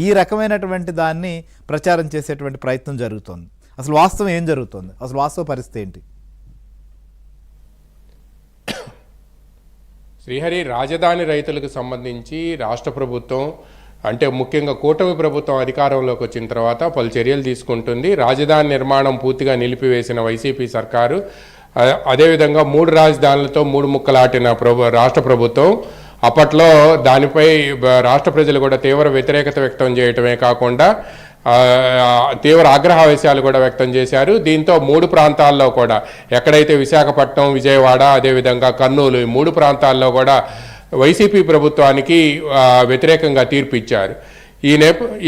ఈ రకమైనటువంటి దాన్ని ప్రచారం చేసేటువంటి ప్రయత్నం జరుగుతోంది. అసలు వాస్తవం ఏం జరుగుతుంది, అసలు వాస్తవ పరిస్థితి ఏంటి? శ్రీహరి, రాజధాని రైతులకు సంబంధించి రాష్ట్ర ప్రభుత్వం అంటే ముఖ్యంగా కూటమి ప్రభుత్వం అధికారంలోకి వచ్చిన తర్వాత పలు చర్యలు తీసుకుంటుంది. రాజధాని నిర్మాణం పూర్తిగా నిలిపివేసిన వైసీపీ సర్కారు, అదేవిధంగా 3 రాజధానులతో 3 ముక్కలాటిన రాష్ట్ర ప్రభుత్వం అప్పట్లో దానిపై రాష్ట్ర ప్రజలు కూడా తీవ్ర వ్యతిరేకత వ్యక్తం చేయటమే కాకుండా తీవ్ర ఆగ్రహావేశాలు కూడా వ్యక్తం చేశారు. దీంతో 3 ప్రాంతాల్లో కూడా ఎక్కడైతే విశాఖపట్నం, విజయవాడ, అదేవిధంగా కర్నూలు, ఈ 3 ప్రాంతాల్లో కూడా వైసీపీ ప్రభుత్వానికి వ్యతిరేకంగా తీర్పు ఇచ్చారు.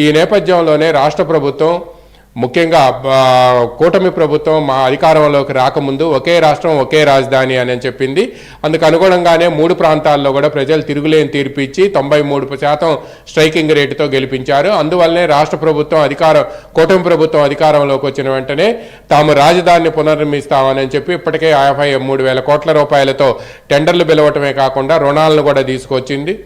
ఈ నేపథ్యంలోనే రాష్ట్ర ప్రభుత్వం ముఖ్యంగా కూటమి ప్రభుత్వం మా అధికారంలోకి రాకముందు ఒకే రాష్ట్రం ఒకే రాజధాని అని చెప్పింది. అందుకు అనుగుణంగానే 3 ప్రాంతాల్లో కూడా ప్రజలు తిరుగులేని తీర్పు ఇచ్చి 93% స్ట్రైకింగ్ రేటుతో గెలిపించారు. అందువల్లనే రాష్ట్ర ప్రభుత్వం కూటమి ప్రభుత్వం అధికారంలోకి వచ్చిన వెంటనే తాము రాజధానిని పునర్నిర్మిస్తామని చెప్పి ఇప్పటికే 53,000 కోట్ల రూపాయలతో టెండర్లు పిలవటమే కాకుండా రుణాలను కూడా తీసుకొచ్చింది.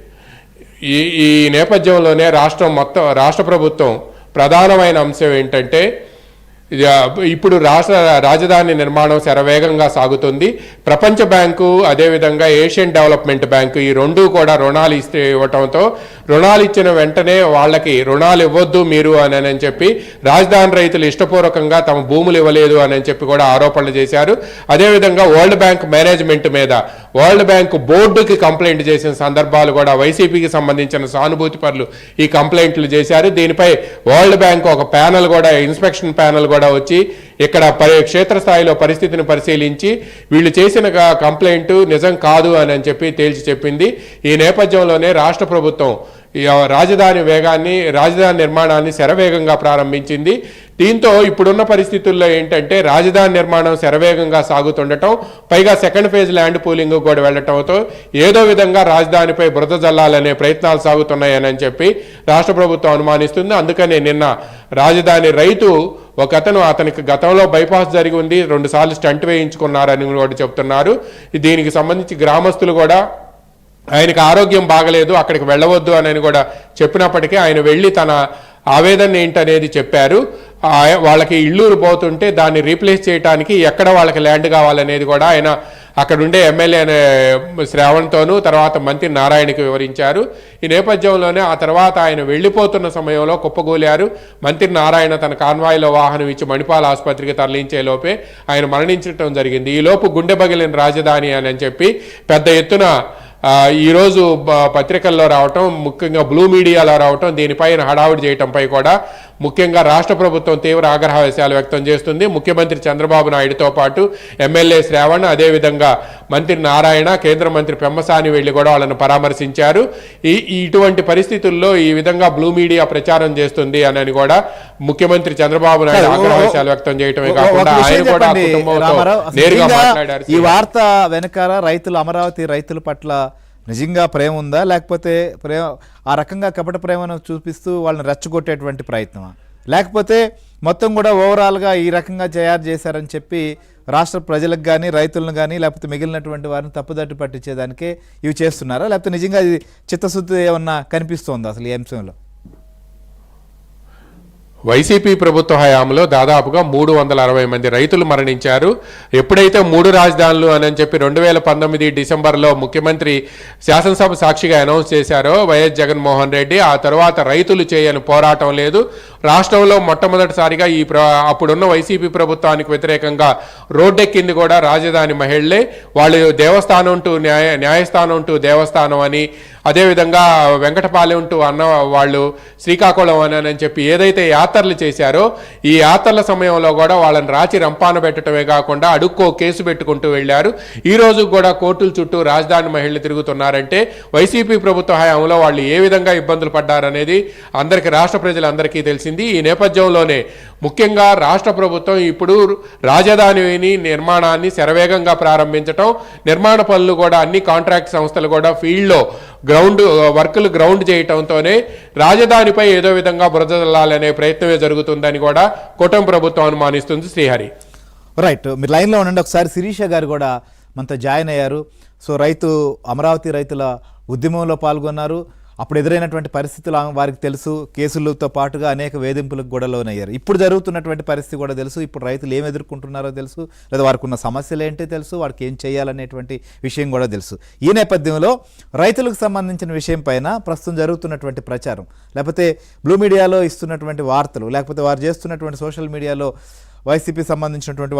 ఈ నేపథ్యంలోనే రాష్ట్ర ప్రభుత్వం ప్రధానమైన అంశం ఏంటంటే ఇప్పుడు రాజధాని నిర్మాణం శరవేగంగా సాగుతుంది. ప్రపంచ బ్యాంకు, అదేవిధంగా ఏషియన్ డెవలప్మెంట్ బ్యాంకు ఈ 2 కూడా రుణాలు ఇవ్వటంతో రుణాలు ఇచ్చిన వెంటనే వాళ్ళకి రుణాలు ఇవ్వద్దు మీరు అని చెప్పి రాజధాని రైతులు ఇష్టపూర్వకంగా తమ భూములు ఇవ్వలేదు అని చెప్పి కూడా ఆరోపణలు చేశారు. అదేవిధంగా వరల్డ్ బ్యాంక్ మేనేజ్మెంట్ మీద వరల్డ్ బ్యాంక్ బోర్డుకి కంప్లైంట్ చేసిన సందర్భాలు కూడా వైసీపీకి సంబంధించిన సానుభూతి పరులు ఈ కంప్లైంట్లు చేశారు. దీనిపై వరల్డ్ బ్యాంక్ ఒక ప్యానల్ కూడా, ఇన్స్పెక్షన్ ప్యానల్ కూడా వచ్చి ఇక్కడ క్షేత్రస్థాయిలో పరిస్థితిని పరిశీలించి వీళ్ళు చేసిన కంప్లైంట్ నిజం కాదు అని చెప్పి తేల్చి చెప్పింది. ఈ నేపథ్యంలోనే రాష్ట్ర ప్రభుత్వం రాజధాని నిర్మాణాన్ని శరవేగంగా ప్రారంభించింది. దీంతో ఇప్పుడున్న పరిస్థితుల్లో ఏంటంటే రాజధాని నిర్మాణం శరవేగంగా సాగుతుండటం, పైగా సెకండ్ ఫేజ్ ల్యాండ్ పూలింగ్ కూడా వెళ్లటంతో ఏదో విధంగా రాజధానిపై బురద జల్లాలనే ప్రయత్నాలు సాగుతున్నాయని చెప్పి రాష్ట్ర ప్రభుత్వం అనుమానిస్తుంది. అందుకనే నిన్న రాజధాని రైతు అతనికి గతంలో బైపాస్ జరిగి ఉంది, 2 సార్లు స్టంట్ వేయించుకున్నారని కూడా చెప్తున్నారు. దీనికి సంబంధించి గ్రామస్తులు కూడా ఆయనకు ఆరోగ్యం బాగలేదు, అక్కడికి వెళ్ళవద్దు అని కూడా చెప్పినప్పటికీ ఆయన వెళ్ళి తన ఆవేదన ఏంటనేది చెప్పారు. వాళ్ళకి ఇళ్ళూరు పోతుంటే దాన్ని రీప్లేస్ చేయడానికి ఎక్కడ వాళ్ళకి ల్యాండ్ కావాలనేది కూడా ఆయన అక్కడుండే ఎమ్మెల్యే శ్రావణ్తోనూ తర్వాత మంత్రి నారాయణకి వివరించారు. ఈ నేపథ్యంలోనే ఆ తర్వాత ఆయన వెళ్ళిపోతున్న సమయంలో కుప్పగూలారు. మంత్రి నారాయణ తన కాన్వాయ్లో వాహనం ఇచ్చి మణిపాల్ ఆసుపత్రికి తరలించే లోపే ఆయన మరణించడం జరిగింది. ఈలోపు గుండె పగిలిన రాజధాని అని చెప్పి పెద్ద ఎత్తున ఈరోజు పత్రికల్లో రావటం, ముఖ్యంగా బ్లూ మీడియాలో రావటం, దీనిపైన హడావుడి చేయటంపై కూడా ముఖ్యంగా రాష్ట్ర ప్రభుత్వం తీవ్ర ఆగ్రహావేశాలు వ్యక్తం చేస్తుంది. ముఖ్యమంత్రి చంద్రబాబు నాయుడుతో పాటు ఎమ్మెల్యే శ్రావణ్, అదేవిధంగా మంత్రి నారాయణ, కేంద్ర మంత్రి పెమ్మసాని వెళ్లి కూడా వాళ్ళని పరామర్శించారు. ఇటువంటి పరిస్థితుల్లో ఈ విధంగా బ్లూ మీడియా ప్రచారం చేస్తుంది అని కూడా ముఖ్యమంత్రి చంద్రబాబు నాయుడు ఆగ్రహావేశాలు వ్యక్తం చేయటమే కాకుండా ఆయన కూడా నేరుగా మాట్లాడారు. ఈ వార్త వెనకాల అమరావతి రైతుల పట్ల నిజంగా ప్రేమ ఉందా, లేకపోతే ఆ రకంగా కపట ప్రేమను చూపిస్తూ వాళ్ళని రెచ్చగొట్టేటువంటి ప్రయత్నమా, లేకపోతే మొత్తం కూడా ఓవరాల్గా ఈ రకంగా తయారు చేశారని చెప్పి రాష్ట్ర ప్రజలకు కానీ రైతులను కానీ లేకపోతే మిగిలినటువంటి వారిని తప్పుదట్టు పట్టించేదానికే ఇవి చేస్తున్నారా, లేకపోతే నిజంగా ఇది చిత్తశుద్ధి ఏమన్నా కనిపిస్తోందా అసలు ఈ అంశంలో? వైసీపీ ప్రభుత్వ హయాంలో దాదాపుగా 360 మంది రైతులు మరణించారు. ఎప్పుడైతే 3 రాజధానులు అని చెప్పి 2019 డిసెంబర్లో ముఖ్యమంత్రి శాసనసభ సాక్షిగా అనౌన్స్ చేశారో వైఎస్ జగన్మోహన్ రెడ్డి, ఆ తర్వాత రైతులు చేయని పోరాటం లేదు. రాష్ట్రంలో మొట్టమొదటిసారిగా అప్పుడున్న వైసీపీ ప్రభుత్వానికి వ్యతిరేకంగా రోడ్డెక్కింది కూడా రాజధాని మహిళలే. వాళ్ళు దేవస్థానం టు న్యాయస్థానం టు దేవస్థానం అని, అదేవిధంగా వెంకటపాలెం టు వాళ్ళు శ్రీకాకుళం అని చెప్పి ఏదైతే యాత్రలు చేశారో ఈ యాత్రల సమయంలో కూడా వాళ్ళని రాచి రంపాన పెట్టడమే కాకుండా అడుక్కో కేసు పెట్టుకుంటూ వెళ్ళారు. ఈ రోజు కూడా కోర్టుల చుట్టూ రాజధాని మహిళలు తిరుగుతున్నారంటే వైసీపీ ప్రభుత్వ హయాంలో వాళ్ళు ఏ విధంగా ఇబ్బందులు పడ్డారనేది రాష్ట్ర ప్రజలందరికీ తెలిసింది. ఈ నేపథ్యంలోనే ముఖ్యంగా రాష్ట్ర ప్రభుత్వం ఇప్పుడు రాజధాని నిర్మాణాన్ని శరవేగంగా ప్రారంభించడం, నిర్మాణ పనులు కూడా అన్ని కాంట్రాక్ట్ సంస్థలు కూడా ఫీల్డ్లో గ్రౌండ్ చేయటంతోనే రాజధానిపై ఏదో విధంగా బురద జల్లాలనే ప్రయత్నమే జరుగుతుందని కూడా కూటమి ప్రభుత్వం అనుమానిస్తుంది. శ్రీహరి, రైట్, మీరు లైన్లో ఉండండి. ఒకసారి శిరీష గారు కూడా మనతో జాయిన్ అయ్యారు. సో అమరావతి రైతుల ఉద్యమంలో పాల్గొన్నారు. అప్పుడు ఎదురైనటువంటి పరిస్థితులు వారికి తెలుసు, కేసులతో పాటుగా అనేక వేధింపులకు కూడా లోనయ్యారు. ఇప్పుడు జరుగుతున్నటువంటి పరిస్థితి కూడా తెలుసు, ఇప్పుడు రైతులు ఏం ఎదుర్కొంటున్నారో తెలుసు, లేదా వారికి ఉన్న సమస్యలు ఏంటో తెలుసు, వారికి ఏం చేయాలనేటువంటి విషయం కూడా తెలుసు. ఈ నేపథ్యంలో రైతులకు సంబంధించిన విషయం పైన ప్రస్తుతం జరుగుతున్నటువంటి ప్రచారం, లేకపోతే బ్లూ మీడియాలో ఇస్తున్నటువంటి వార్తలు, లేకపోతే వారు చేస్తున్నటువంటి సోషల్ మీడియాలో వైసీపీ సంబంధించినటువంటి